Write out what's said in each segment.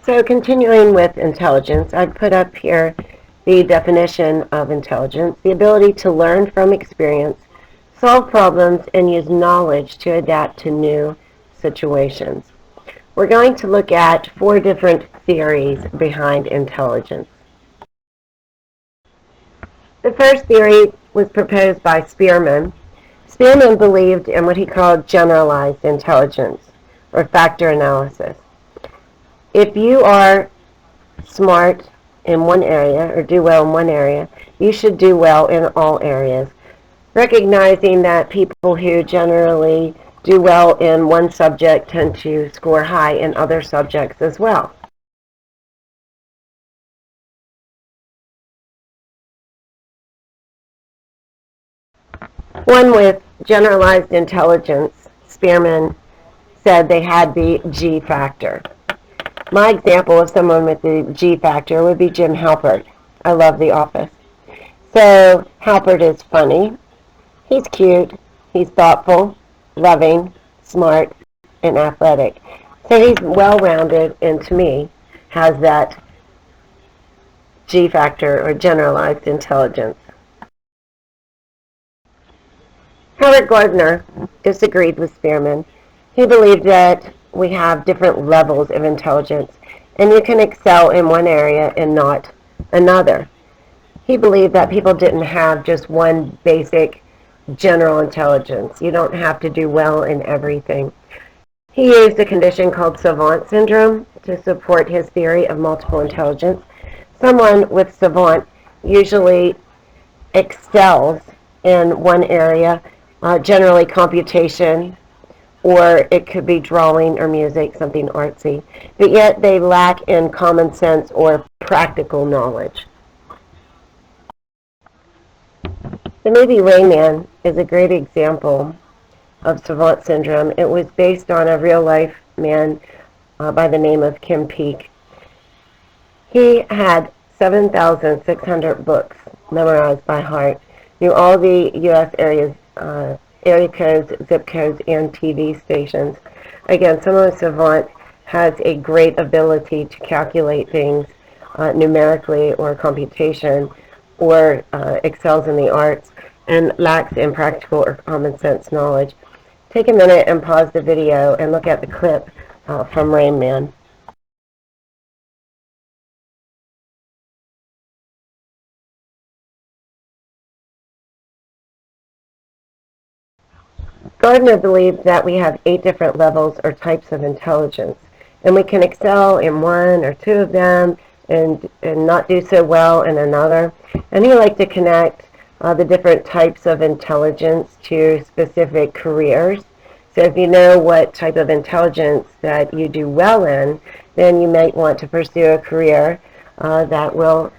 So continuing with intelligence, I've put up here the definition of intelligence: the ability to learn from experience, solve problems, and use knowledge to adapt to new situations. We're going to look at 4 different theories behind intelligence. The first theory was proposed by Spearman. Spearman believed in what he called generalized intelligence, or factor analysis. If you are smart in one area or do well in one area, you should do well in all areas, recognizing that people who generally do well in one subject tend to score high in other subjects as well. One with generalized intelligence, Spearman said they had the G factor. My example of someone with the G factor would be Jim Halpert. I love The Office. So Halpert is funny, he's cute, he's thoughtful, loving, smart, and athletic. So he's well-rounded, and to me has that G factor, or generalized intelligence. Howard Gardner disagreed with Spearman. He believed that we have different levels of intelligence, and you can excel in one area and not another. He believed that people didn't have just one basic general intelligence. You don't have to do well in everything. He used a condition called savant syndrome to support his theory of multiple intelligence. Someone with savant usually excels in one area, generally computation, or it could be drawing or music, something artsy, but yet they lack in common sense or practical knowledge. The movie Rain Man is a great example of savant syndrome. It was based on a real-life man by the name of Kim Peek. He had 7,600 books memorized by heart, knew all the U.S. area codes, zip codes, and TV stations. Again, someone with savant has a great ability to calculate things numerically or computation, or excels in the arts, and lacks in practical or common sense knowledge. Take a minute and pause the video and look at the clip from Rain Man. Gardner believed that we have 8 different levels or types of intelligence, and we can excel in one or two of them and not do so well in another. And he liked to connect the different types of intelligence to specific careers. So if you know what type of intelligence that you do well in, then you might want to pursue a career that will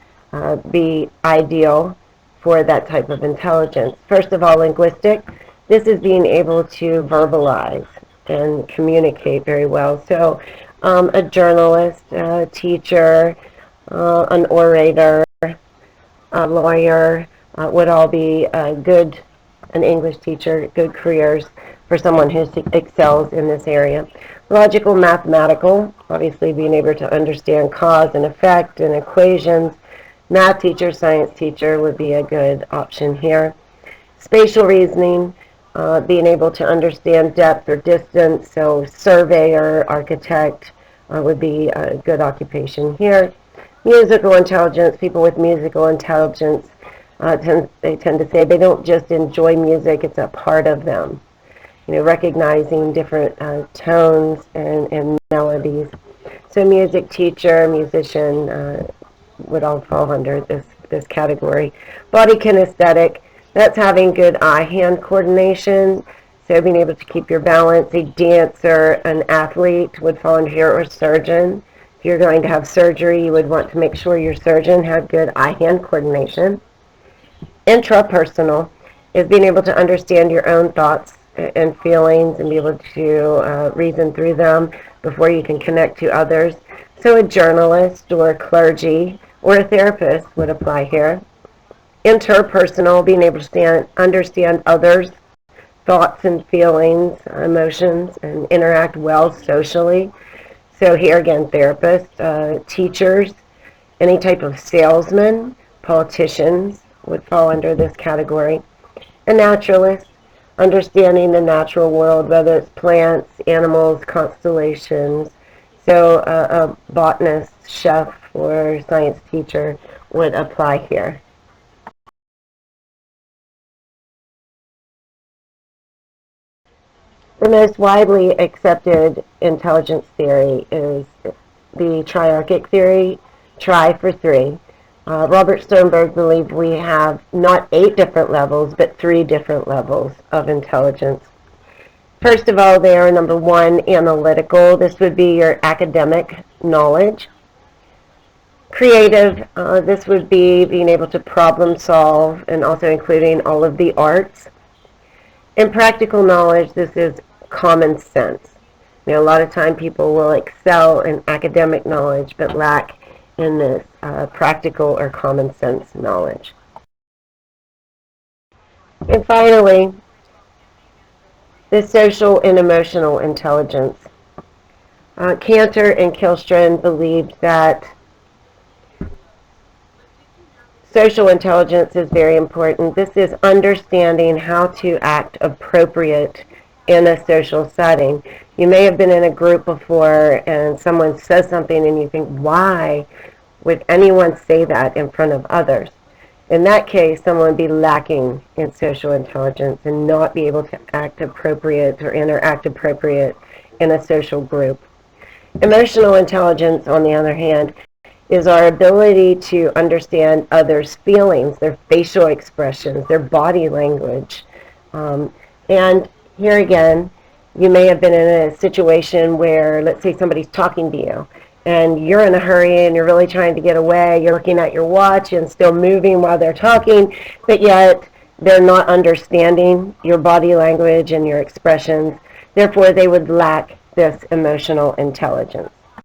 be ideal for that type of intelligence. First of all, linguistic. This is being able to verbalize and communicate very well. So a journalist, a teacher, an orator, a lawyer would all be an English teacher, good careers for someone who excels in this area. Logical, mathematical, obviously being able to understand cause and effect and equations. Math teacher, science teacher would be a good option here. Spatial reasoning, being able to understand depth or distance, so surveyor, architect would be a good occupation here. Musical intelligence, people with musical intelligence, they tend to say they don't just enjoy music, it's a part of them. You know, recognizing different tones and melodies. So music teacher, musician would all fall under this category. Body kinesthetic, that's having good eye-hand coordination, so being able to keep your balance. A dancer, an athlete would fall under here, or surgeon. If you're going to have surgery, you would want to make sure your surgeon had good eye-hand coordination. Intrapersonal is being able to understand your own thoughts and feelings and be able to reason through them before you can connect to others. So a journalist or a clergy or a therapist would apply here. Interpersonal, being able to understand others' thoughts and feelings, emotions, and interact well socially. So here again, therapists, teachers, any type of salesman, politicians would fall under this category. A naturalist, understanding the natural world, whether it's plants, animals, constellations. So a botanist, chef, or science teacher would apply here. The most widely accepted intelligence theory is the triarchic theory, tri for three. Robert Sternberg believed we have not 8 different levels, but 3 different levels of intelligence. First of all, they are number 1, analytical. This would be your academic knowledge. Creative, this would be being able to problem solve and also including all of the arts. In practical knowledge, this is common sense. You know, a lot of time people will excel in academic knowledge but lack in this practical or common sense knowledge. And finally, the social and emotional intelligence. Cantor and Kilstrand believed that social intelligence is very important. This is understanding how to act appropriate in a social setting. You may have been in a group before and someone says something and you think, why would anyone say that in front of others? In that case, someone would be lacking in social intelligence and not be able to act appropriate or interact appropriate in a social group. Emotional intelligence, on the other hand, is our ability to understand others' feelings, their facial expressions, their body language. And here again, you may have been in a situation where, let's say somebody's talking to you, and you're in a hurry and you're really trying to get away, you're looking at your watch and still moving while they're talking, but yet they're not understanding your body language and your expressions. Therefore, they would lack this emotional intelligence.